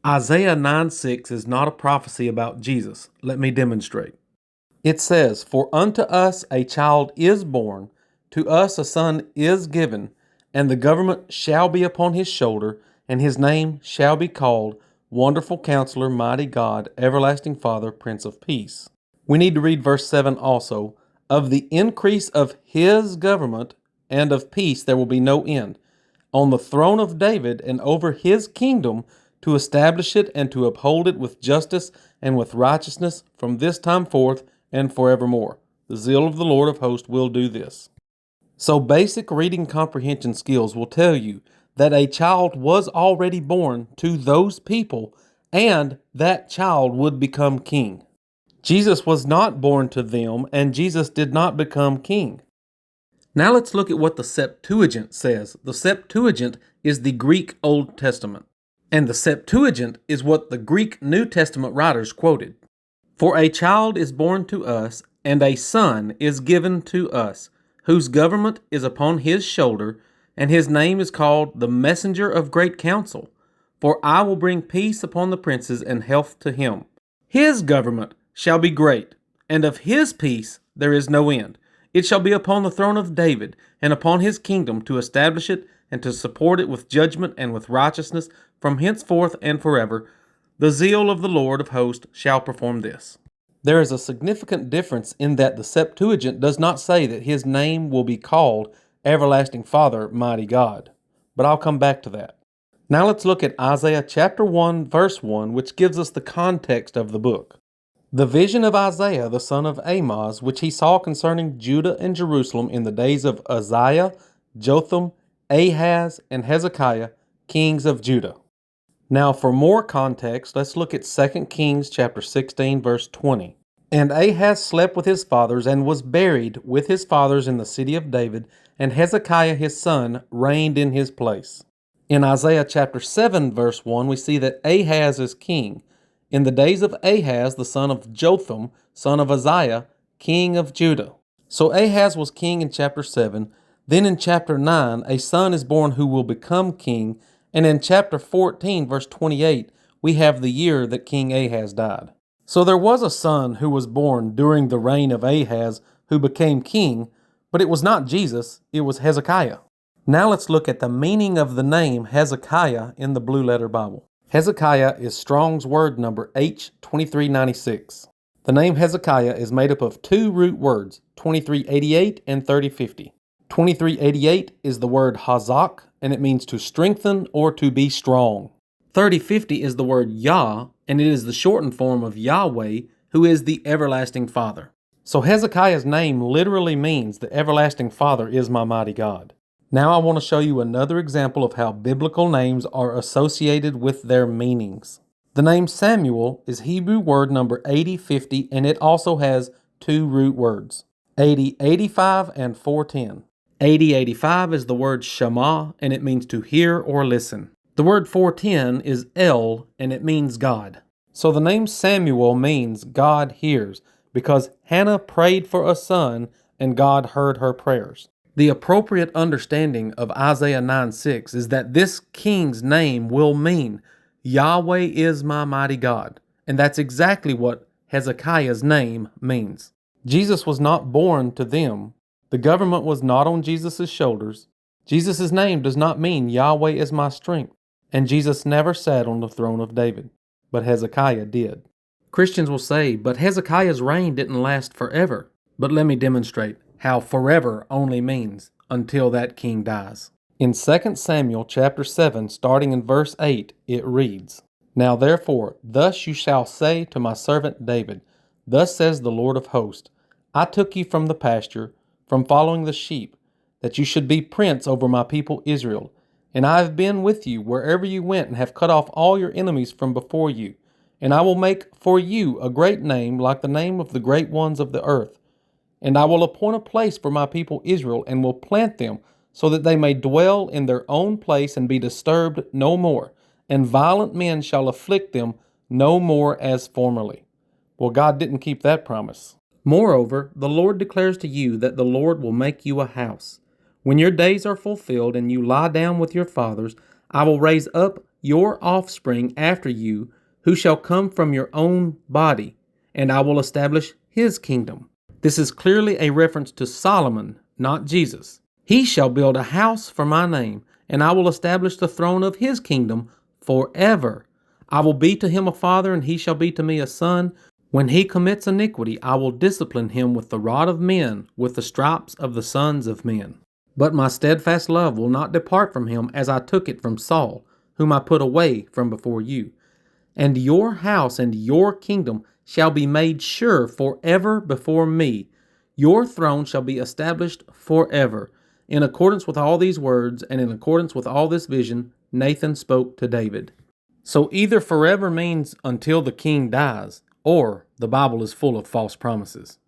Isaiah 9:6 is not a prophecy about Jesus. Let me demonstrate. It says, "For unto us a child is born, to us a son is given, and the government shall be upon his shoulder, and his name shall be called Wonderful Counselor, Mighty God, Everlasting Father, Prince of Peace." We need to read verse 7 also. "Of the increase of his government and of peace there will be no end, on the throne of David and over his kingdom, to establish it and to uphold it with justice and with righteousness from this time forth and forevermore. The zeal of the Lord of hosts will do this." So basic reading comprehension skills will tell you that a child was already born to those people, and that child would become king. Jesus was not born to them, and Jesus did not become king. Now let's look at what the Septuagint says. The Septuagint is the Greek Old Testament, and the Septuagint is what the Greek New Testament writers quoted. "For a child is born to us, and a son is given to us, whose government is upon his shoulder, and his name is called the Messenger of Great Counsel. For I will bring peace upon the princes and health to him. His government shall be great, and of his peace there is no end. It shall be upon the throne of David, and upon his kingdom, to establish it and to support it with judgment and with righteousness from henceforth and forever. The zeal of the Lord of hosts shall perform this." There is a significant difference in that the Septuagint does not say that his name will be called Everlasting Father, Mighty God. But I'll come back to that. Now let's look at Isaiah chapter 1, verse 1, which gives us the context of the book. "The vision of Isaiah the son of Amoz, which he saw concerning Judah and Jerusalem in the days of Uzziah, Jotham, Ahaz, and Hezekiah, kings of Judah." Now for more context, let's look at 2 Kings chapter 16, verse 20. "And Ahaz slept with his fathers and was buried with his fathers in the city of David, and Hezekiah his son reigned in his place." In Isaiah chapter 7, verse 1, we see that Ahaz is king. In the days of Ahaz, the son of Jotham, son of Uzziah, king of Judah. So Ahaz was king in chapter 7. Then in chapter 9, a son is born who will become king. And in chapter 14, verse 28, we have the year that King Ahaz died. So there was a son who was born during the reign of Ahaz who became king, but it was not Jesus, it was Hezekiah. Now let's look at the meaning of the name Hezekiah in the Blue Letter Bible. Hezekiah is Strong's word number H2396. The name Hezekiah is made up of two root words, 2388 and 3050. 2388 is the word hazak, and it means to strengthen or to be strong. 3050 is the word Yah, and it is the shortened form of Yahweh, who is the everlasting Father. So Hezekiah's name literally means the everlasting Father is my mighty God. Now I want to show you another example of how biblical names are associated with their meanings. The name Samuel is Hebrew word number 8050, and it also has two root words, 8085 and 410. 8085 is the word Shema, and it means to hear or listen. The word 410 is El, and it means God. So the name Samuel means God hears, because Hannah prayed for a son, and God heard her prayers. The appropriate understanding of Isaiah 9:6 is that this king's name will mean Yahweh is my mighty God, and that's exactly what Hezekiah's name means. Jesus was not born to them. The government was not on Jesus' shoulders. Jesus' name does not mean Yahweh is my strength, and Jesus never sat on the throne of David, but Hezekiah did. Christians will say, but Hezekiah's reign didn't last forever. But let me demonstrate how forever only means until that king dies. In 2 Samuel chapter 7, starting in verse 8, it reads, "Now therefore, thus you shall say to my servant David, Thus says the Lord of hosts, I took you from the pasture, from following the sheep, that you should be prince over my people Israel. And I have been with you wherever you went, and have cut off all your enemies from before you. And I will make for you a great name, like the name of the great ones of the earth. And I will appoint a place for my people Israel, and will plant them, so that they may dwell in their own place and be disturbed no more. And violent men shall afflict them no more as formerly." Well, God didn't keep that promise. "Moreover, the Lord declares to you that the Lord will make you a house. When your days are fulfilled and you lie down with your fathers, I will raise up your offspring after you, who shall come from your own body, and I will establish his kingdom. This is clearly a reference to Solomon, not Jesus. He shall build a house for my name, and I will establish the throne of his kingdom forever. I will be to him a father, and he shall be to me a son. When he commits iniquity, I will discipline him with the rod of men, with the stripes of the sons of men. But my steadfast love will not depart from him, as I took it from Saul, whom I put away from before you. And your house and your kingdom shall be made sure forever before me. Your throne shall be established forever. In accordance with all these words, and in accordance with all this vision, Nathan spoke to David. So either forever means until the king dies, or the Bible is full of false promises.